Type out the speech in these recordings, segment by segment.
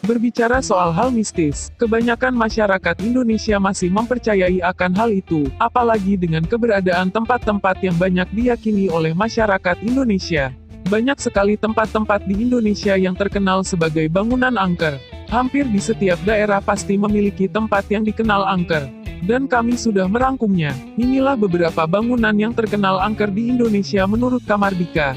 Berbicara soal hal mistis, kebanyakan masyarakat Indonesia masih mempercayai akan hal itu, apalagi dengan keberadaan tempat-tempat yang banyak diyakini oleh masyarakat Indonesia. Banyak sekali tempat-tempat di Indonesia yang terkenal sebagai bangunan angker. Hampir di setiap daerah pasti memiliki tempat yang dikenal angker. Dan kami sudah merangkumnya. Inilah beberapa bangunan yang terkenal angker di Indonesia menurut Kamardika.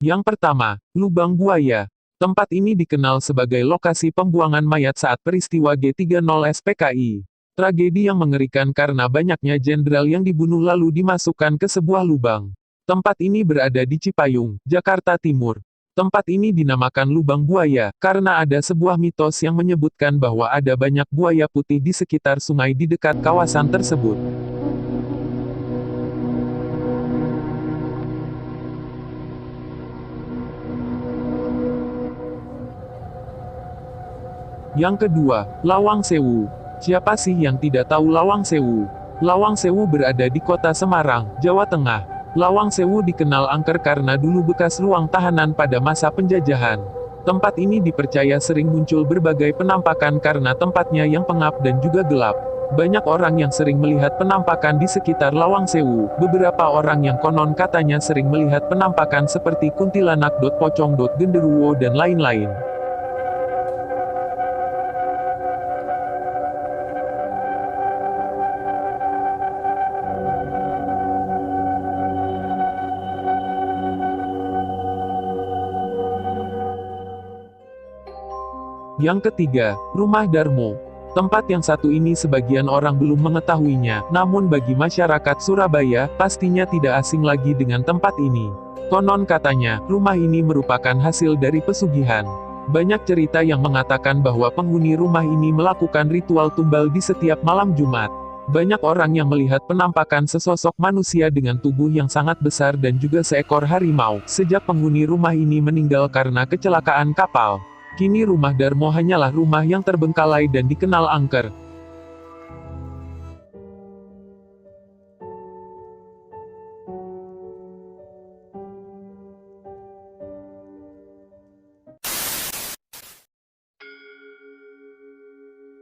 Yang pertama, Lubang Buaya. Tempat ini dikenal sebagai lokasi pembuangan mayat saat peristiwa G30 SPKI. Tragedi yang mengerikan karena banyaknya jenderal yang dibunuh lalu dimasukkan ke sebuah lubang. Tempat ini berada di Cipayung, Jakarta Timur. Tempat ini dinamakan Lubang Buaya, karena ada sebuah mitos yang menyebutkan bahwa ada banyak buaya putih di sekitar sungai di dekat kawasan tersebut. Yang kedua, Lawang Sewu. Siapa sih yang tidak tahu Lawang Sewu? Lawang Sewu berada di kota Semarang, Jawa Tengah. Lawang Sewu dikenal angker karena dulu bekas ruang tahanan pada masa penjajahan. Tempat ini dipercaya sering muncul berbagai penampakan karena tempatnya yang pengap dan juga gelap. Banyak orang yang sering melihat penampakan di sekitar Lawang Sewu. Beberapa orang yang konon katanya sering melihat penampakan seperti kuntilanak, pocong, genderuwo dan lain-lain. Yang ketiga, Rumah Darmo. Tempat yang satu ini sebagian orang belum mengetahuinya, namun bagi masyarakat Surabaya, pastinya tidak asing lagi dengan tempat ini. Konon katanya, rumah ini merupakan hasil dari pesugihan. Banyak cerita yang mengatakan bahwa penghuni rumah ini melakukan ritual tumbal di setiap malam Jumat. Banyak orang yang melihat penampakan sesosok manusia dengan tubuh yang sangat besar dan juga seekor harimau, sejak penghuni rumah ini meninggal karena kecelakaan kapal. Kini Rumah Darmo hanyalah rumah yang terbengkalai dan dikenal angker.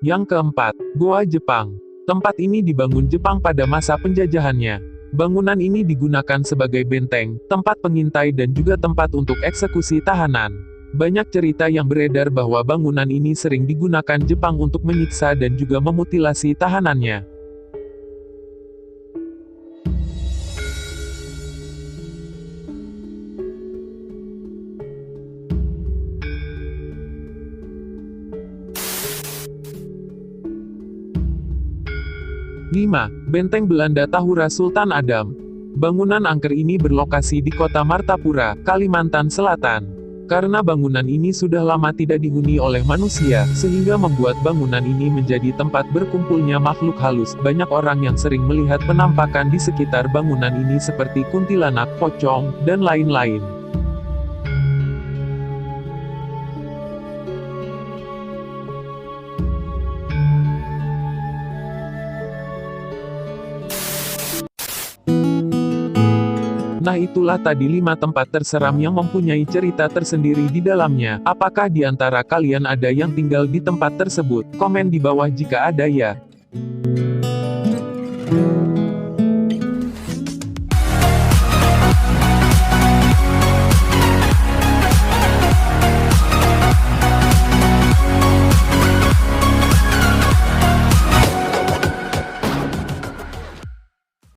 Yang keempat, Goa Jepang. Tempat ini dibangun Jepang pada masa penjajahannya. Bangunan ini digunakan sebagai benteng, tempat pengintai dan juga tempat untuk eksekusi tahanan. Banyak cerita yang beredar bahwa bangunan ini sering digunakan Jepang untuk menyiksa dan juga memutilasi tahanannya. Lima, Benteng Belanda Tahura Sultan Adam. Bangunan angker ini berlokasi di kota Martapura, Kalimantan Selatan. Karena bangunan ini sudah lama tidak dihuni oleh manusia, sehingga membuat bangunan ini menjadi tempat berkumpulnya makhluk halus. Banyak orang yang sering melihat penampakan di sekitar bangunan ini seperti kuntilanak, pocong, dan lain-lain. Nah itulah tadi 5 tempat terseram yang mempunyai cerita tersendiri di dalamnya. Apakah di antara kalian ada yang tinggal di tempat tersebut? Komen di bawah jika ada ya.